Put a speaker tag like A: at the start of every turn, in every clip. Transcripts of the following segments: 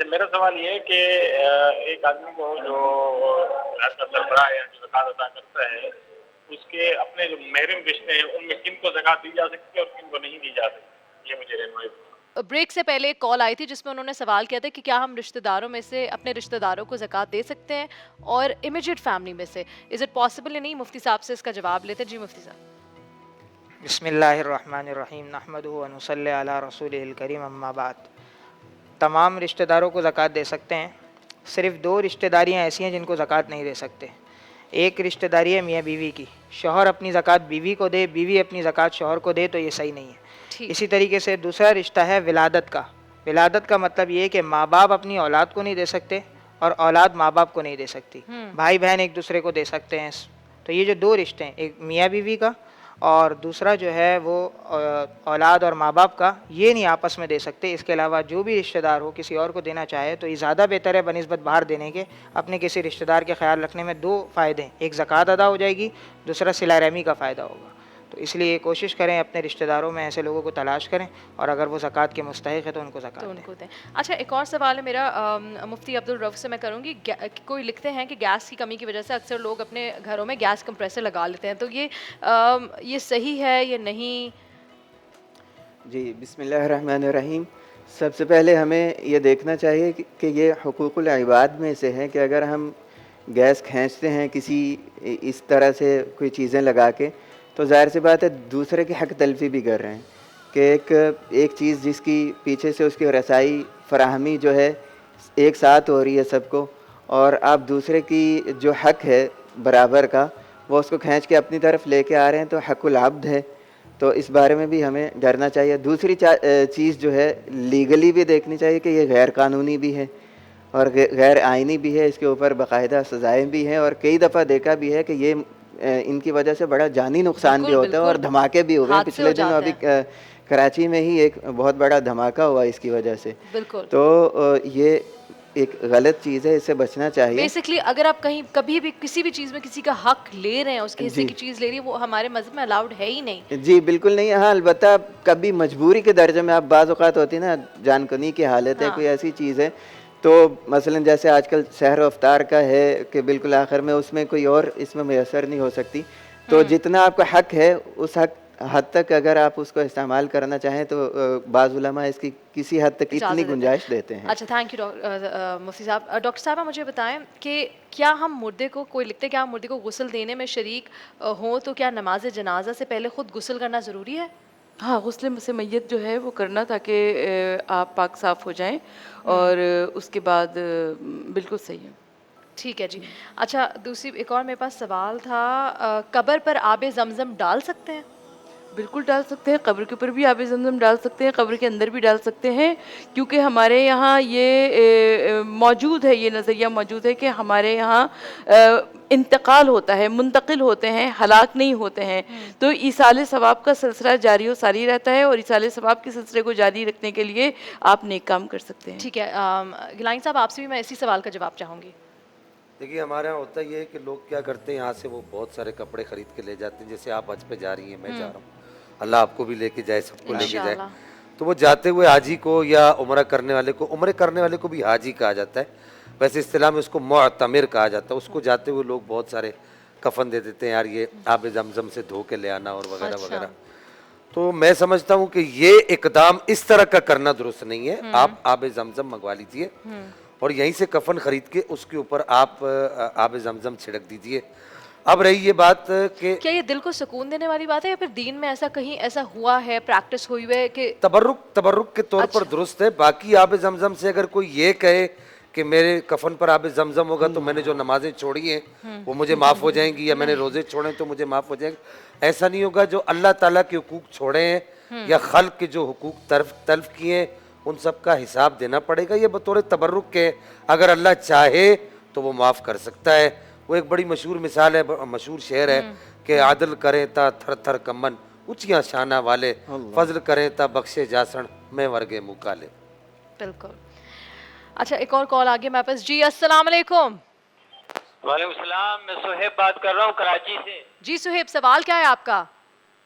A: اچھا میرا سوال یہ ہے کہ ایک آدمی کو جو گھر کا سربراہ ہے جو زکوٰۃ ادا کرتا ہے اس کے اپنے جو محرم رشتے ہیں ان میں کن کو زکوٰۃ دی جا سکتی ہے اور کن کو نہیں دی جا سکتی، یہ مجھے رہنمائی کرو۔
B: بریک سے پہلے ایک کال آئی تھی جس میں انہوں نے سوال کیا تھا کہ کیا ہم رشتہ داروں میں سے اپنے رشتہ داروں کو زکوٰۃ دے سکتے ہیں اور امیجیٹ فیملی میں سے از اٹ پاسبل یا نہیں؟ مفتی صاحب سے اس کا جواب لیتے ہیں۔ جی مفتی صاحب۔
C: بسم اللہ الرحمن الرحیم نحمدہ و نصلی علی رسولہ الکریم اما بعد۔ تمام رشتہ داروں کو زکوٰۃ دے سکتے ہیں، صرف دو رشتہ داریاں ایسی ہیں جن کو زکوٰۃ نہیں دے سکتے۔ ایک رشتہ داری ہے میاں بیوی کی، شوہر اپنی زکوٰۃ بیوی کو دے، بیوی اپنی زکوٰۃ شوہر کو دے تو یہ صحیح نہیں ہے۔ اسی طریقے سے دوسرا رشتہ ہے ولادت کا۔ ولادت کا مطلب یہ ہے کہ ماں باپ اپنی اولاد کو نہیں دے سکتے اور اولاد ماں باپ کو نہیں دے سکتی، بھائی بہن ایک دوسرے کو دے سکتے ہیں۔ تو یہ جو دو رشتے ہیں، ایک میاں بیوی کا اور دوسرا جو ہے وہ اولاد اور ماں باپ کا، یہ نہیں آپس میں دے سکتے۔ اس کے علاوہ جو بھی رشتہ دار ہو کسی اور کو دینا چاہے تو یہ زیادہ بہتر ہے بنسبت باہر دینے کے۔ اپنے کسی رشتہ دار کے خیال رکھنے میں دو فائدے ہیں، ایک زکوٰۃ ادا ہو جائے گی، دوسرا صلہ رحمی کا فائدہ ہوگا۔ تو اس لیے کوشش کریں اپنے رشتہ داروں میں ایسے لوگوں کو تلاش کریں اور اگر وہ زکوٰۃ کے مستحق ہے تو ان کو زکوٰۃ
B: تو ان
C: دیں۔
B: کو دیں۔ اچھا ایک اور سوال ہے میرا مفتی عبدالرؤف سے میں کروں گی۔ کوئی لکھتے ہیں کہ گیس کی کمی کی وجہ سے اکثر لوگ اپنے گھروں میں گیس کمپریسر لگا لیتے ہیں، تو یہ صحیح ہے یا نہیں؟
D: جی بسم اللہ الرحمن الرحیم۔ سب سے پہلے ہمیں یہ دیکھنا چاہیے کہ یہ حقوق العباد میں سے ہے کہ اگر ہم گیس کھینچتے ہیں کسی اس طرح سے کوئی چیزیں لگا کے تو ظاہر سی بات ہے دوسرے کی حق تلفی بھی کر رہے ہیں کہ ایک چیز جس کی پیچھے سے اس کی رسائی فراہمی جو ہے ایک ساتھ ہو رہی ہے سب کو، اور آپ دوسرے کی جو حق ہے برابر کا وہ اس کو کھینچ کے اپنی طرف لے کے آ رہے ہیں تو حق العبد ہے۔ تو اس بارے میں بھی ہمیں ڈرنا چاہیے۔ دوسری چیز جو ہے لیگلی بھی دیکھنی چاہیے کہ یہ غیر قانونی بھی ہے اور غیر آئینی بھی ہے، اس کے اوپر باقاعدہ سزائیں بھی ہیں، اور کئی دفعہ دیکھا بھی ہے کہ یہ ان کی وجہ سے بڑا جانی نقصان بھی ہوتا ہے اور دھماکے بھی ہوئے ہیں۔ پچھلے دنوں ابھی کراچی میں ہی ایک بہت بڑا دھماکہ ہوا اس کی وجہ سے۔ تو یہ ایک غلط چیز ہے، اس سے بچنا چاہیے۔
B: بیسکلی اگر آپ کہیں کبھی بھی کسی بھی چیز میں کسی کا حق لے رہے ہیں، اس کے حصے کی چیز لے رہی ہے، وہ ہمارے مذہب میں الاؤڈ ہے ہی نہیں۔
D: جی بالکل نہیں۔ ہاں البتہ کبھی مجبوری کے درجے میں آپ بعض اوقات ہوتی ہے نا، جان کنی کی حالت ہے، کوئی ایسی چیز ہے تو مثلا جیسے آج کل سحر و افطار کا ہے کہ بالکل آخر میں اس میں کوئی اور اس میں میسر نہیں ہو سکتی، تو جتنا آپ کا حق ہے اس حد تک اگر آپ اس کو استعمال کرنا چاہیں تو بعض علماء اس کی کسی حد تک اتنی گنجائش دیتے ہیں۔
B: اچھا تھینک یو مفتی صاحب۔ ڈاکٹر صاحبہ مجھے بتائیں کہ کیا ہم مردے کو، کوئی لکھتے کیا ہم مردے کو غسل دینے میں شریک ہوں تو کیا نماز جنازہ سے پہلے خود غسل کرنا ضروری ہے؟
E: ہاں، غسل سے میت جو ہے وہ کرنا تاکہ آپ پاک صاف ہو جائیں، اور اس کے بعد بالکل صحیح ہے۔
B: ٹھیک ہے جی۔ اچھا دوسری ایک اور میرے پاس سوال تھا، قبر پر آب زمزم ڈال سکتے ہیں؟
E: بالکل ڈال سکتے ہیں، قبر کے اوپر بھی آب زمزم ڈال سکتے ہیں، قبر کے اندر بھی ڈال سکتے ہیں، کیونکہ ہمارے یہاں یہ موجود ہے، یہ نظریہ موجود ہے کہ ہمارے یہاں انتقال ہوتا ہے، منتقل ہوتے ہیں، ہلاک نہیں ہوتے ہیں، تو ایصال ثواب کا سلسلہ جاری و ساری رہتا ہے، اور ایصال ثواب کے سلسلے کو جاری رکھنے کے لیے آپ نیک کام کر سکتے ہیں۔
B: ٹھیک ہے گیلانی صاحب، آپ سے بھی میں اسی سوال کا جواب چاہوں گی۔
F: دیکھیے ہمارے یہاں ہوتا یہ ہے کہ لوگ کیا کرتے ہیں، یہاں سے وہ بہت سارے کپڑے خرید کے لے جاتے ہیں، جیسے آپ حج پہ جا رہی ہیں، میں جا رہا ہوں، اللہ آپ کو بھی لے کے جائے، سب کو لے کے جائے۔ تو وہ جاتے ہوئے حاجی کو یا عمرہ کرنے والے کو، عمرے کرنے والے کو بھی حاجی کہا جاتا ہے، ویسے اصطلاح میں اس کو معتمر کہا جاتا ہے، اس کو جاتے ہوئے لوگ بہت سارے کفن دے دیتے ہیں، یار یہ آب زمزم سے دھو کے لے آنا اور وغیرہ وغیرہ۔ تو میں سمجھتا ہوں کہ یہ اقدام اس طرح کا کرنا درست نہیں ہے۔ آپ آب زمزم منگوا لیجئے اور یہیں سے کفن خرید کے اس کے اوپر آپ آب زمزم چھڑک دیجئے۔ اب رہی یہ بات کہ
B: کیا یہ دل کو سکون دینے والی بات ہے یا پھر دین میں ایسا کہیں ایسا ہوا ہے، پریکٹس ہوئی ہے کہ
F: تبرک کے طور پر درست ہے، باقی آب زمزم سے اگر کوئی یہ کہے کہ میرے کفن پر آب زمزم ہوگا تو میں نے جو نمازیں چھوڑی ہیں وہ مجھے معاف ہو جائیں گی، یا میں نے روزے چھوڑے تو مجھے معاف ہو جائیں گے، ایسا نہیں ہوگا۔ جو اللہ تعالیٰ کے حقوق چھوڑے ہیں یا خلق کے جو حقوق تلف کیے ہیں ان سب کا حساب دینا پڑے گا۔ یہ بطور تبرک کے اگر اللہ چاہے تو وہ معاف کر سکتا ہے۔ وہ ایک بڑی مشہور مثال ہے، مشہور شعر ہے کہ عدل کریں تا تھر تھر کمن اونچیاں شانہ والے، فضل کریں تا بخشے جاسن میں ورگے مکالے۔
B: بالکل۔ اچھا ایک اور کال آگے میرے پاس۔ جی السلام علیکم۔
A: وعلیکم السلام، میں سہیب بات کر رہا ہوں کراچی سے۔
B: جی سہیب، سوال کیا ہے آپ کا؟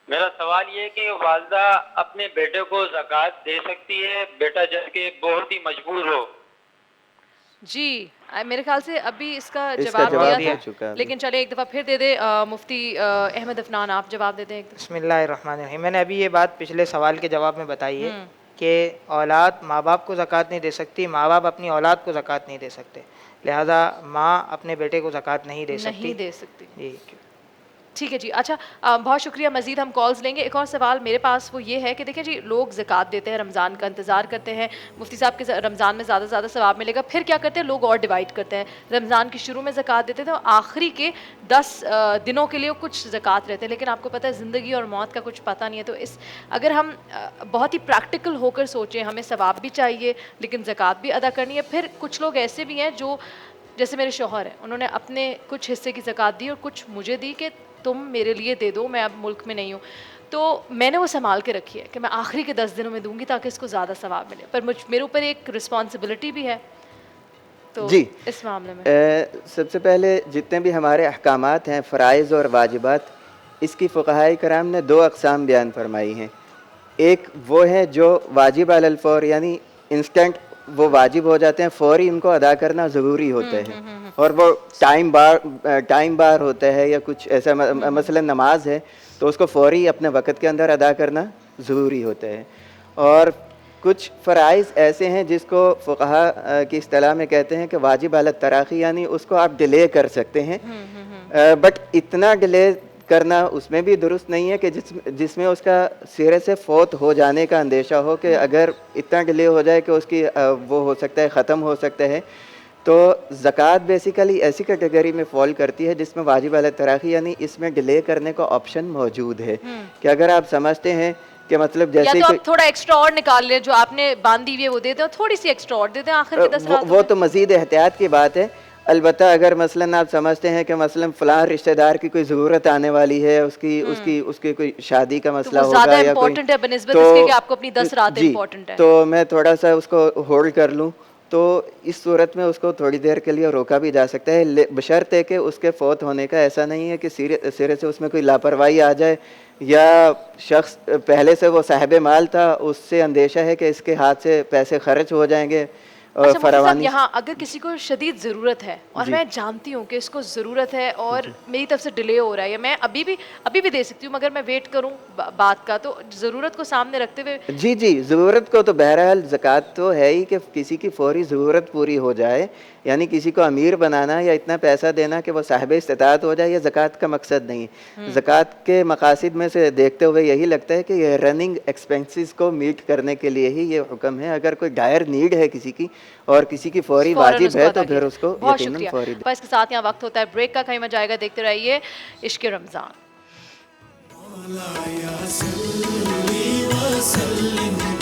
A: میرا سوال یہ ہے کہ والدہ اپنے بیٹے کو زکوٰۃ دے سکتی ہے، بیٹا جب کہ بہت ہی مجبور ہو؟
B: جی میرے خیال سے ابھی اس کا
D: اس کا
B: جواب
D: جواب
B: دیا
D: ہو
B: تھا،
D: چکا ہے۔
B: لیکن چلے ایک دفعہ پھر دے دے مفتی احمد عفنان، آپ جواب دے دیں ایک دفعہ۔
C: بسم اللہ الرحمن الرحیم. میں نے ابھی یہ بات پچھلے سوال کے جواب میں بتائی ہے کہ اولاد ماں باپ کو زکوٰۃ نہیں دے سکتی، ماں باپ اپنی اولاد کو زکوٰۃ نہیں دے سکتے، لہٰذا ماں اپنے بیٹے کو زکوٰۃ نہیں دے سکتی.
B: نہیں دے سکتی.
C: جی
B: ٹھیک ہے جی. اچھا بہت شکریہ. مزید ہم کالز لیں گے. ایک اور سوال میرے پاس وہ یہ ہے کہ دیکھیں جی لوگ زکوٰۃ دیتے ہیں، رمضان کا انتظار کرتے ہیں، مفتی صاحب کے رمضان میں زیادہ سے زیادہ ثواب ملے گا، پھر کیا کرتے ہیں لوگ اور ڈیوائڈ کرتے ہیں. رمضان کے شروع میں زکوٰۃ دیتے تھے اور آخری کے 10 دنوں کے لیے کچھ زکوٰۃ رہتے ہیں، لیکن آپ کو پتہ ہے زندگی اور موت کا کچھ پتہ نہیں ہے. تو اس اگر ہم بہت ہی پریکٹیکل ہو کر سوچیں، ہمیں ثواب بھی چاہیے لیکن زکوٰۃ بھی ادا کرنی ہے. پھر کچھ لوگ ایسے بھی ہیں جو جیسے میرے شوہر ہیں، انہوں نے اپنے کچھ حصے کی زکوٰۃ دی اور کچھ مجھے دی کہ تم میرے لیے دے دو، میں اب ملک میں نہیں ہوں. تو میں نے وہ سنبھال کے رکھی ہے کہ میں آخری کے 10 دنوں میں دوں گی تاکہ اس کو زیادہ ثواب ملے، پر میرے اوپر ایک رسپانسبلٹی بھی ہے. تو
D: جی
B: اس معاملے میں
D: سب سے پہلے جتنے بھی ہمارے احکامات ہیں، فرائض اور واجبات، اس کی فقہائے کرام نے 2 اقسام بیان فرمائی ہیں. ایک وہ ہے جو واجب علی الفور، یعنی انسٹنٹ وہ واجب ہو جاتے ہیں، فوری ان کو ادا کرنا ضروری ہوتا ہے، اور وہ ٹائم بار ہوتا ہے یا کچھ ایسا، مثلا نماز ہے تو اس کو فوری اپنے وقت کے اندر ادا کرنا ضروری ہوتا ہے. اور کچھ فرائض ایسے ہیں جس کو فقہا کی اصطلاح میں کہتے ہیں کہ واجب علی التراخی، یعنی اس کو آپ ڈیلے کر سکتے ہیں، بٹ اتنا ڈیلے کرنا اس میں بھی درست نہیں ہے کہ جس میں اس کا سرے سے فوت ہو جانے کا اندیشہ ہو، کہ اگر اتنا ڈیلے ہو جائے کہ اس کی وہ ہو سکتا ہے، ختم ہو سکتا ہے. تو زکوٰۃ بیسیکلی ایسی کیٹیگری میں فال کرتی ہے جس میں واجب علی التراخی، یعنی اس میں ڈیلے کرنے کا آپشن موجود ہے. کہ اگر آپ سمجھتے ہیں کہ مطلب
B: یا
D: جیسے
B: تو آپ تھوڑا ایکسٹرا اور نکال لیں، جو آپ نے باندھی ہوئی ہے وہ دے دیں، اور تھوڑی سی ایکسٹرا اور دے دیں آخر کے 10 راتوں
D: وہ
B: میں.
D: تو مزید احتیاط کی بات ہے. البتہ اگر مثلاً آپ سمجھتے ہیں کہ مثلاً فلاں رشتہ دار کی کوئی ضرورت آنے والی ہے، اس کی کوئی شادی کا
B: تو
D: مسئلہ
B: وہ
D: ہوگا
B: زیادہ
D: یا کوئی،
B: امپورٹنٹ ہے بنسبت اس کے کہ آپ کو اپنی 10 راتیں
D: جی
B: امپورٹنٹ ہے.
D: تو میں تھوڑا سا اس کو ہولڈ کر لوں، تو اس صورت میں اس کو تھوڑی دیر کے لیے روکا بھی جا سکتا ہے، بشرط ہے کہ اس کے فوت ہونے کا ایسا نہیں ہے کہ سرے سے اس میں کوئی لاپرواہی آ جائے، یا شخص پہلے سے وہ صاحب مال تھا، اس سے اندیشہ ہے کہ اس کے ہاتھ سے پیسے خرچ ہو جائیں گے
B: اچھا مفتی صاحب،
D: فراوانی.
B: یہاں اگر کسی کو شدید ضرورت ہے اور
D: جی
B: میں جانتی ہوں کہ اس کو ضرورت ہے اور میری طرف سے ڈیلے ہو رہا ہے، یا میں ابھی بھی دے سکتی ہوں مگر میں ویٹ کروں بات کا، تو ضرورت کو سامنے رکھتے ہوئے
D: جی ضرورت کو تو بہرحال زکوٰۃ تو ہے ہی کہ کسی کی فوری ضرورت پوری ہو جائے، یعنی کسی کو امیر بنانا یا اتنا پیسہ دینا کہ وہ صاحب استطاعت ہو جائے، یہ زکوٰۃ کا مقصد نہیں. زکوٰۃ کے مقاصد میں سے دیکھتے ہوئے یہی لگتا ہے کہ یہ رننگ ایکسپینسز کو میٹ کرنے کے لیے ہی یہ حکم ہے. اگر کوئی ڈائر نیڈ ہے کسی کی اور کسی کی فوری
B: فوراً
D: واجب
B: اس کو
D: ہے
B: ادا
D: تو پھر
B: کیجیے.
D: اس کو
B: بہت
D: یقیناً
B: شکریہ.
D: فوری
B: بس کے ساتھ یہاں وقت ہوتا ہے بریک کا، کہیں مت جائے گا، دیکھتے رہیے عشق رمضان.
G: مولا یا صلی وسلم